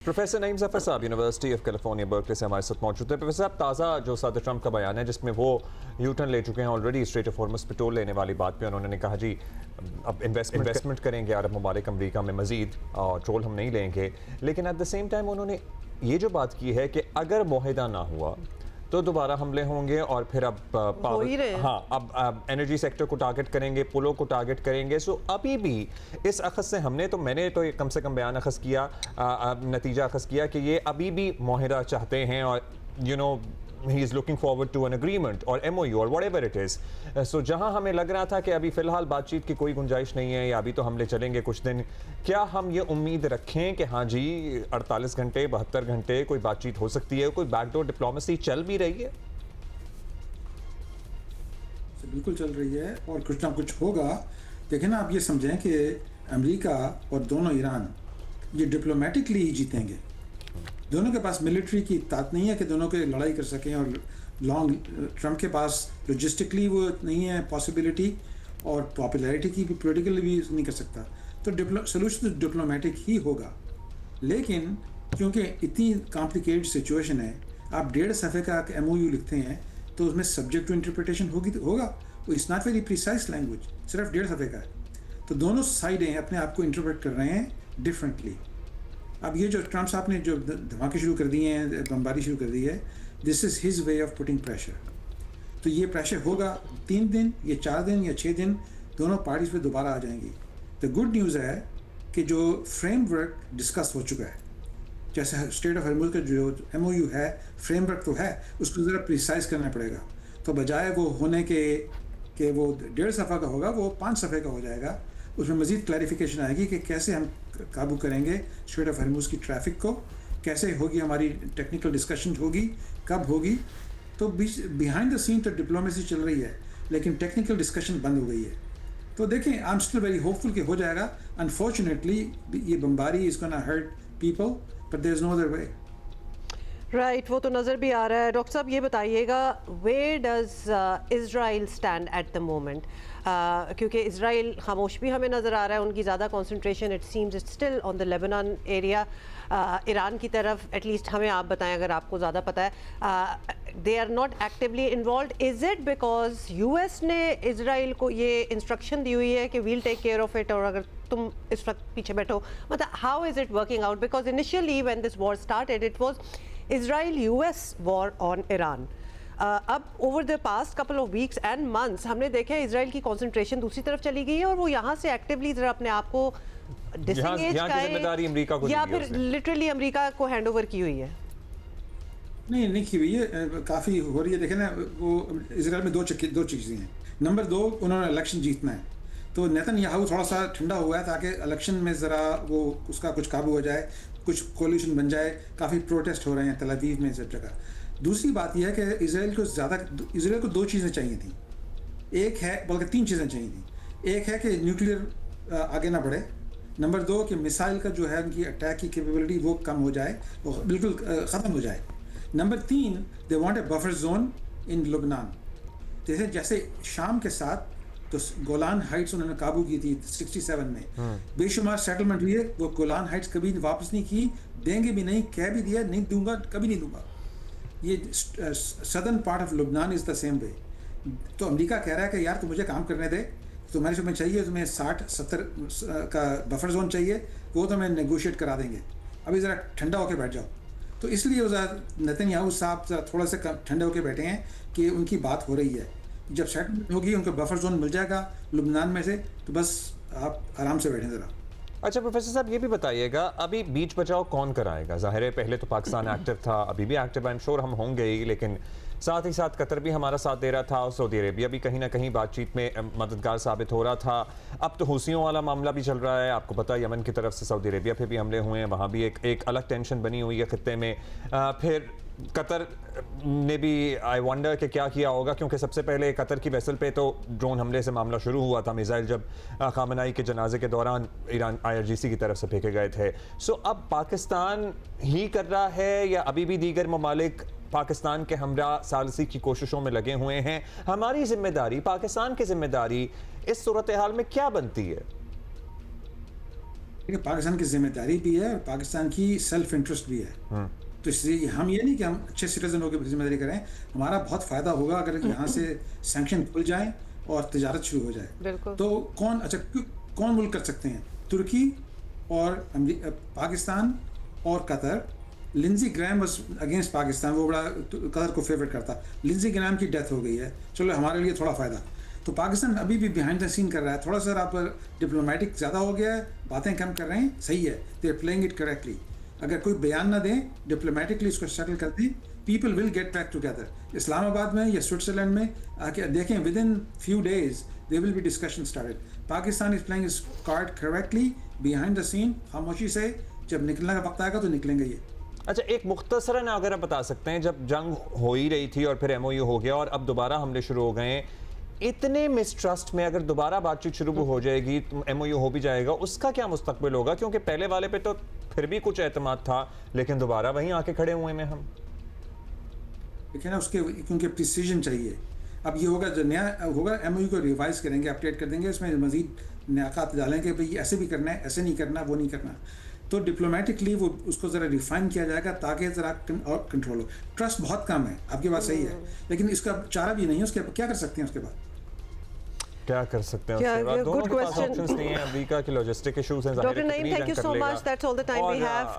Professor Naeem Zafar साहब university of California Berkeley से हमारे साथ मौजूद है। प्रोफेसर साहब, ताज़ा जो सदर ट्रंप का बयान है जिसमें वो यू टर्न ले चुके हैं ऑलरेडी स्ट्रेट ऑफ हॉर्मुज़ पे टोल लेने वाली बात पे उन्होंने कहा जी अब इन्वेस्टमेंट करेंगे अरब ममालिक अमरीका में मज़ीद और टोल हम नहीं लेंगे, लेकिन एट द सेम टाइम उन्होंने ये जो बात की है कि अगर मुआहिदा ना हुआ तो दोबारा हमले होंगे और फिर अब अब एनर्जी सेक्टर को टारगेट करेंगे, पुलों को टारगेट करेंगे। सो अभी भी इस अखज़ से मैंने तो कम से कम बयान अखज़ किया, नतीजा अखज़ किया कि ये अभी भी मुआहिदा चाहते हैं और he is looking forward to an agreement or MOU or whatever it is. So जहां हमें लग रहा था कि अभी फ़िलहाल बातचीत की कोई गुंजाइश नहीं है या अभी तो हमले चलेंगे कुछ दिन, क्या हम ये उम्मीद रखें कि हाँ जी 48 घंटे 72 घंटे कोई बातचीत हो सकती है, कोई बैकडोर डिप्लोमेसी चल भी रही है? बिल्कुल चल रही है और कुछ ना कुछ होगा। देखें ना, आप ये समझें कि अमेरिका और दोनों ईरान ये डिप्लोमेटिकली ही जीतेंगे। दोनों के पास मिलिट्री की ताकत नहीं है कि दोनों के लड़ाई कर सकें और ट्रंप के पास लॉजिस्टिकली वो नहीं है पॉसिबिलिटी और पॉपुलैरिटी की भी पॉलिटिकली भी नहीं कर सकता। तो सोल्यूशन तो डिप्लोमेटिक ही होगा, लेकिन क्योंकि इतनी कॉम्प्लिकेटेड सिचुएशन है, आप 1.5 सफ़े का MOU लिखते हैं तो उसमें सब्जेक्ट टू इंटरप्रिटेशन होगा। वो it's not very precise language, सिर्फ 1.5 सफ़े का है। तो दोनों साइडें अपने आप को इंटरप्रेट कर रहे हैं डिफरेंटली। अब ये जो ट्रंप साहब ने जो धमाके शुरू कर दिए हैं, बमबारी शुरू कर दी है, this is his way of putting pressure. तो ये प्रेशर होगा 3 दिन या 4 दिन या 6 दिन, दोनों पार्टीज पे दोबारा आ जाएंगी। द गुड न्यूज़ है कि जो फ्रेमवर्क डिस्कस हो चुका है, जैसे स्टेट ऑफ हॉर्मुज़ का जो MOU है, फ्रेमवर्क तो है, उसको ज़रा प्रिसाइज करना पड़ेगा। तो बजाय वो होने के वो 1.5 सफ़ा का होगा, वो 5 सफ़े का हो जाएगा। उसमें मज़ीद क्लैरिफिकेशन आएगी कि कैसे हम काबू करेंगे स्ट्रेट ऑफ हॉर्मुज़ की ट्रैफिक को, कैसे होगी हमारी टेक्निकल डिस्कशन होगी, कब होगी। तो बिहाइंड द सीन तो डिप्लोमेसी चल रही है, लेकिन टेक्निकल डिस्कशन बंद हो गई है। तो देखें, I am still very hopeful कि हो जाएगा। अनफॉर्चुनेटली ये बमबारी is gonna hurt people, but there is no other way. Right, वो तो नज़र भी आ रहा है। डॉक्टर साहब ये बताइएगा, where does Israel stand at the moment? क्योंकि इज़राइल खामोश भी हमें नज़र आ रहा है, उनकी ज़्यादा concentration it seems it's still on the Lebanon area. Iran की तरफ एटलीस्ट हमें आप बताएं अगर आपको ज़्यादा पता है, they are not actively involve. Is it because US ने इज़राइल को ये इंस्ट्रक्शन दी हुई है कि we'll take care of it, और अगर तुम इस वक्त पीछे बैठो, मतलब how is it working out? Because initially when this war started it was Israel-US war on Iran. अब over the past couple of weeks and months हमने देखा है इसराइल की कंसंट्रेशन दूसरी तरफ चली गई है और वो यहाँ से एक्टिवली जरा अपने आप को डिसएंगेज का या फिर लिटरली अमेरिका को हैंडओवर की हुई है। नहीं की हुई है, काफ़ी हो रही है। देखें ना, वो इसराइल में दो चीज़ें हैं। नंबर 2, उन्होंने इलेक्शन जीतना है, तो नेतन्याहू थोड़ा सा ठंडा हुआ है ताकि इलेक्शन में ज़रा वो उसका कुछ काबू हो जाए, कुछ कोलिशन बन जाए। काफ़ी प्रोटेस्ट हो रहे हैं तल अवीव में, सब जगह। दूसरी बात यह है कि इसराइल को 2 चीज़ें चाहिए थी। एक है, बल्कि 3 चीज़ें चाहिए थी। एक है कि न्यूक्लियर आगे ना बढ़े। नंबर 2 कि मिसाइल का जो है उनकी अटैक की कैपेबिलिटी वो कम हो जाए, वो बिल्कुल ख़त्म हो जाए। Number 3, they want a buffer zone in लुबनान। जैसे शाम के साथ तो गोलान हाइट्स उन्होंने काबू की थी 67 में, बेशुमार सेटलमेंट हुए, वो गोलान हाइट्स कभी वापस नहीं की, देंगे भी नहीं, कह भी दिया नहीं दूंगा, कभी नहीं दूंगा। ये सदर्न पार्ट ऑफ लुबनान इज़ द सेम वे। तो अमेरिका कह रहा है कि यार तुम मुझे काम करने दे, तुम्हें चाहिए, तुम्हें 60-70 का बफर जोन चाहिए, वो तो मैं नेगोशिएट करा देंगे, अभी ज़रा ठंडा होकर बैठ जाओ। तो इसलिए नेतन्याहू साहब थोड़ा सा ठंडे होकर बैठे हैं कि उनकी बात हो रही है। जब सेटलमेंट होगी, उनको बफर जोन मिल जाएगा लुबनान में से, तो बस आप आराम से बैठें ज़रा। अच्छा प्रोफेसर साहब, ये भी बताइएगा, अभी बीच बचाव कौन कराएगा? जाहिर है पहले तो पाकिस्तान एक्टिव था, अभी भी एक्टिव आई एम श्योर हम होंगे ही, लेकिन साथ ही साथ कतर भी हमारा साथ दे रहा था और सऊदी अरेबिया भी कहीं ना कहीं बातचीत में मददगार साबित हो रहा था। अब तो हूसियों वाला मामला भी चल रहा है, आपको पता है यमन की तरफ से सऊदी अरेबिया पे भी हमले हुए हैं, वहाँ भी एक अलग टेंशन बनी हुई है खित्ते में। फिर कतर ने भी आई वंडर कि क्या किया होगा, क्योंकि सबसे पहले कतर की वेसल पे तो ड्रोन हमले से मामला शुरू हुआ था, मिसाइल जब खामनाई के जनाजे के दौरान ईरान IRGC की तरफ से फेंके गए थे। सो अब पाकिस्तान ही कर रहा है या अभी भी दीगर ममालिक पाकिस्तान के हमरा सालसी की कोशिशों में लगे हुए हैं? हमारी जिम्मेदारी, पाकिस्तान की जिम्मेदारी इस सूरत हाल में क्या बनती है? देखिए पाकिस्तान की जिम्मेदारी भी है और पाकिस्तान की सेल्फ इंटरेस्ट भी है। तो इसलिए हम ये नहीं कि हम अच्छे सिटीजन होकर जिम्मेदारी करें, हमारा बहुत फायदा होगा अगर यहाँ से सैंक्शन खुल जाए और तिजारत शुरू हो जाए। बिल्कुल। तो कौन मुल्क कर सकते हैं? तुर्की और पाकिस्तान और Qatar. Lindsey Graham was against Pakistan, वो बड़ा कतर को फेवरेट करता। लिंजी ग्रैम की डेथ हो गई है, चलो हमारे लिए थोड़ा फ़ायदा। तो पाकिस्तान अभी भी बिहाइंड द सीन कर रहा है, थोड़ा सा आप डिप्लोमेटिक ज़्यादा हो गया है, बातें कम कर रहे हैं, सही है, they are playing it correctly. अगर कोई बयान ना दें, डिप्लोमेटिकली इसको सेटल कर दें, people will get back together. Islamabad में या स्विट्जरलैंड में आके देखें, within few days they will be discussion started. Pakistan is playing is card correctly behind the scene, खामोशी से। जब निकलने का वक्त आएगा तो निकलेंगे ये। अच्छा, एक मुख्तसरन अगर आप बता सकते हैं, जब जंग हो ही रही थी और फिर MOU हो गया और अब दोबारा हमले शुरू हो गए, इतने मिसट्रस्ट में अगर दोबारा बातचीत शुरू हो जाएगी, तो MOU हो भी जाएगा, उसका क्या मुस्तकबिल होगा? क्योंकि पहले वाले पे तो फिर भी कुछ एतमाद था, लेकिन दोबारा वहीं आके खड़े हुए में हम। देखिए ना, उसके क्योंकि प्रिसीजन चाहिए। अब ये होगा, जो नया होगा MOU को रिवाइज करेंगे, अपडेट कर देंगे, इसमें मजीद नयाकात डालेंगे, भाई ऐसे भी करना है, ऐसे नहीं करना, वो नहीं करना। तो डिप्लोमेटिकली वो उसको ज़रा रिफाइन किया जाएगा ताकि ज़रा और कंट्रोल हो। ट्रस्ट बहुत कम है, आपकी बात सही है, लेकिन इसका चारा भी नहीं है। उसके क्या कर सकते हैं उसके बाद? क्या कर सकते हैं उसके बाद? दोनों के पास ऑप्शंस नहीं है। अमेरिका की लॉजिस्टिक इश्यूज हैं, Dr. Naeem, thank you so much. That's all the time we have.